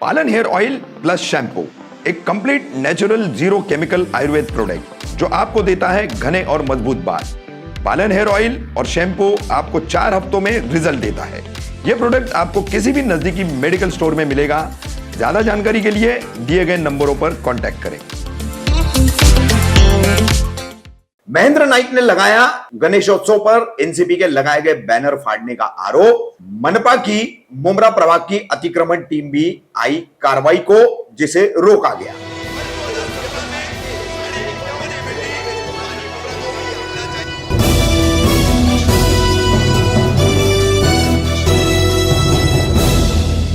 पालन hair oil plus shampoo, एक complete natural zero chemical Ayurveda product जो आपको देता है घने और मजबूत बाल। पालन हेयर ऑयल और शैम्पू आपको 4 हफ्तों में रिजल्ट देता है। यह प्रोडक्ट आपको किसी भी नजदीकी मेडिकल स्टोर में मिलेगा। ज्यादा जानकारी के लिए दिए गए नंबरों पर कांटेक्ट करें। महेंद्र नाइक ने लगाया गणेशोत्सव पर एनसीपी के लगाए गए बैनर फाड़ने का आरोप। मनपा की मुमरा प्रभाग की अतिक्रमण टीम भी आई कार्रवाई को, जिसे रोका गया।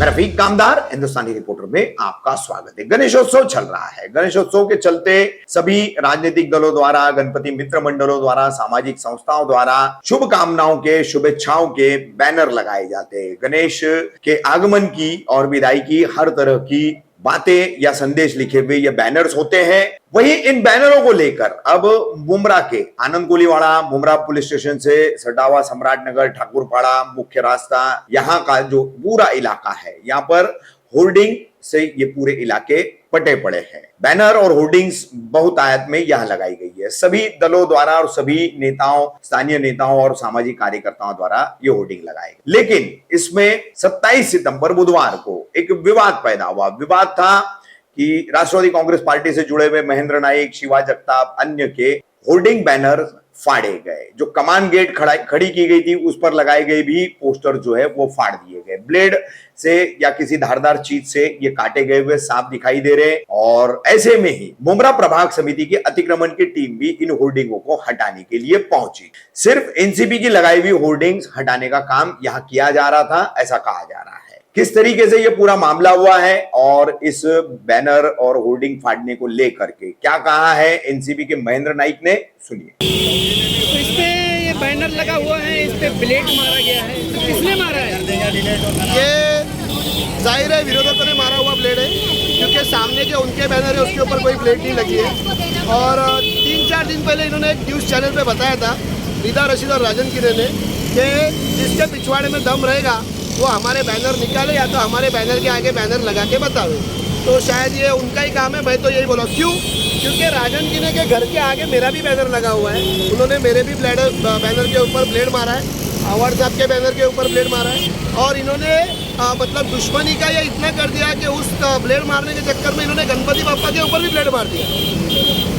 रफीक कामदार हिंदुस्तानी रिपोर्टर में आपका स्वागत है। गणेशोत्सव चल रहा है। गणेशोत्सव के चलते सभी राजनीतिक दलों द्वारा, गणपति मित्र मंडलों द्वारा, सामाजिक संस्थाओं द्वारा शुभकामनाओं के, शुभेच्छाओं के बैनर लगाए जाते हैं। गणेश के आगमन की और विदाई की हर तरह की बातें या संदेश लिखे हुए ये बैनर्स होते हैं। वहीं इन बैनरों को लेकर अब मुमरा के आनंद कोलीवाड़ा मुमरा पुलिस स्टेशन से सटावा, सम्राट नगर, ठाकुरपाड़ा मुख्य रास्ता, यहाँ का जो पूरा इलाका है, यहाँ पर होर्डिंग से ये पूरे इलाके पटे पड़े हैं। बैनर और होर्डिंग्स बहुतायत में यहां लगाई गई है। सभी दलों द्वारा और सभी नेताओं, स्थानीय नेताओं और सामाजिक कार्यकर्ताओं द्वारा ये होर्डिंग लगाए गए। लेकिन इसमें 27 सितंबर बुधवार को एक विवाद पैदा हुआ। विवाद था कि राष्ट्रवादी कांग्रेस पार्टी से जुड़े हुए महेंद्र नाइक, शिवा जगताप, अन्य के होर्डिंग बैनर फाड़े गए। जो कमान गेट खड़ी की गई थी उस पर लगाए गए भी पोस्टर जो है वो फाड़ दिए गए। ब्लेड से या किसी धारदार चीज से ये काटे गए हुए साफ दिखाई दे रहे। और ऐसे में ही मुमरा प्रभाग समिति की अतिक्रमण की टीम भी इन होर्डिंगों को हटाने के लिए पहुंची। सिर्फ एनसीपी की लगाई हुई होर्डिंग्स हटाने का काम यहां किया जा रहा था, ऐसा कहा जा रहा है। किस तरीके से ये पूरा मामला हुआ है और इस बैनर और होर्डिंग फाड़ने को लेकर के क्या कहा है एनसीपी के महेंद्र नाइक ने, सुनिए। तो इस पे ये बैनर लगा हुआ है, इस पे ब्लेड मारा गया है, तो किसने मारा है? ये जाहिर है विरोधकों ने मारा हुआ ब्लेड है, क्योंकि सामने जो उनके बैनर है उसके ऊपर कोई ब्लेड नहीं लगी है। और 3-4 दिन पहले इन्होंने एक न्यूज़ चैनल पे बताया था, रीता रशीद और राजन किरे ने, कि जिसके पिछवाड़े में दम रहेगा वो हमारे बैनर निकाले या तो हमारे बैनर के आगे बैनर लगा के बतावे। तो शायद ये उनका ही काम है। मैं तो यही बोला, क्यों? क्योंकि राजन किने के घर के आगे मेरा भी बैनर लगा हुआ है। उन्होंने मेरे भी बैनर के ऊपर ब्लेड मारा है, अवार्ड साहब के बैनर के ऊपर ब्लेड मारा है। और इन्होंने मतलब दुश्मनी का ये इतना कर दिया कि उस ब्लेड मारने के चक्कर में इन्होंने गणपति बाप्पा के ऊपर भी ब्लेड मार दिया।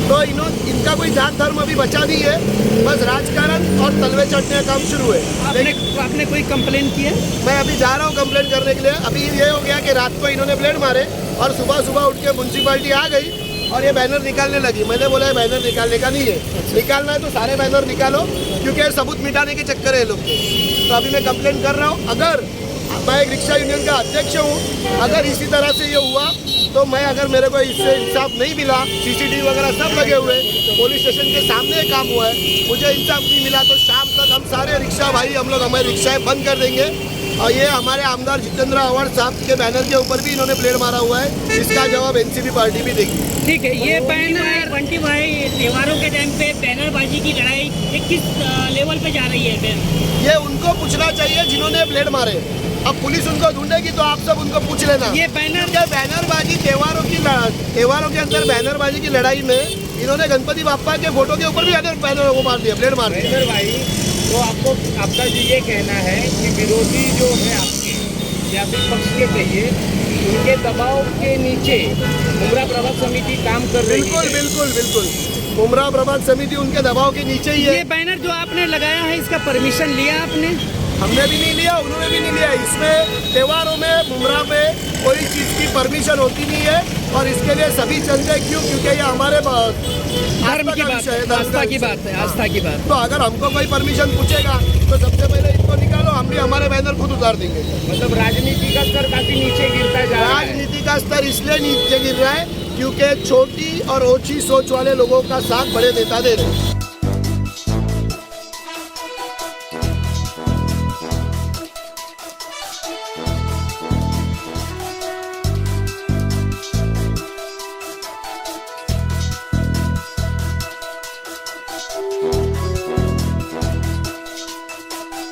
तो इनका कोई जात धर्म अभी बचा नहीं है, बस राजकारण और तलवे चढ़ने का काम शुरू है। आपने कोई कंप्लेन की है? मैं अभी जा रहा हूँ कंप्लेन करने के लिए। अभी ये हो गया कि रात को इन्होंने ब्लेड मारे और सुबह सुबह उठ के म्यूनसिपालिटी आ गई और ये बैनर निकालने लगी। मैंने बोला बैनर निकालने का नहीं है, निकालना है तो सारे बैनर निकालो, क्योंकि सबूत मिटाने के चक्कर है लोग के। तो अभी मैं कंप्लेन कर रहा हूँ। अगर मैं एक रिक्शा यूनियन का अध्यक्ष हूँ, अगर इसी तरह से ये हुआ तो मैं, अगर मेरे को इससे इंसाफ नहीं मिला, सीसीटीवी वगैरह सब लगे हुए, पुलिस स्टेशन के सामने काम हुआ है, मुझे इंसाफ नहीं मिला तो शाम तक हम सारे रिक्शा भाई, हम लोग हमारी रिक्शाएं बंद कर देंगे। और ये हमारे आमदार जितेंद्र अवार्ड साहब के बैनर के ऊपर भी इन्होंने ब्लेड मारा हुआ है, इसका जवाब एनसीपी पार्टी भी देगी। ठीक है। ये बैनर बंटी भाई, त्योहारों के टाइम पे बैनरबाजी की लड़ाई ये किस लेवल पे जा रही है? ये उनको पूछना चाहिए जिन्होंने ब्लेड मारे। अब पुलिस उनको ढूंढेगी तो आप सब उनको पूछ लेना। ये बैनरबाजी त्योहारों के अंदर बैनरबाजी की लड़ाई में इन्होंने गणपति बाप्पा के फोटो के ऊपर भी बैनर को मार दिया, ब्लेड मार दिया। भाई, तो आपका जो ये कहना है कि विरोधी जो है आपके या फिर पक्ष के कहिए, उनके दबाव के नीचे मुमरा प्रभाग समिति काम कर रही है? बिल्कुल मुमरा प्रभाग समिति उनके दबाव के नीचे ही है। ये बैनर जो आपने लगाया है, इसका परमिशन लिया आपने? हमने भी नहीं लिया, उन्होंने भी नहीं लिया। इसमें त्योहारों में मुमरा पे कोई चीज़ की परमिशन होती नहीं है और इसके लिए सभी चलते हैं। क्यों? क्योंकि ये हमारे धर्म की बात है, आस्था की बात है, आस्था की बात। तो अगर हमको कोई परमिशन पूछेगा तो सबसे पहले इनको निकालो, हम भी हमारे बैनर खुद उतार देंगे। मतलब राजनीति का स्तर काफी नीचे गिरता जा रहा है। राजनीति का स्तर इसलिए नीचे गिर रहा है क्योंकि छोटी और ओछी सोच वाले लोगों का साथ बड़े नेता दे रहे हैं।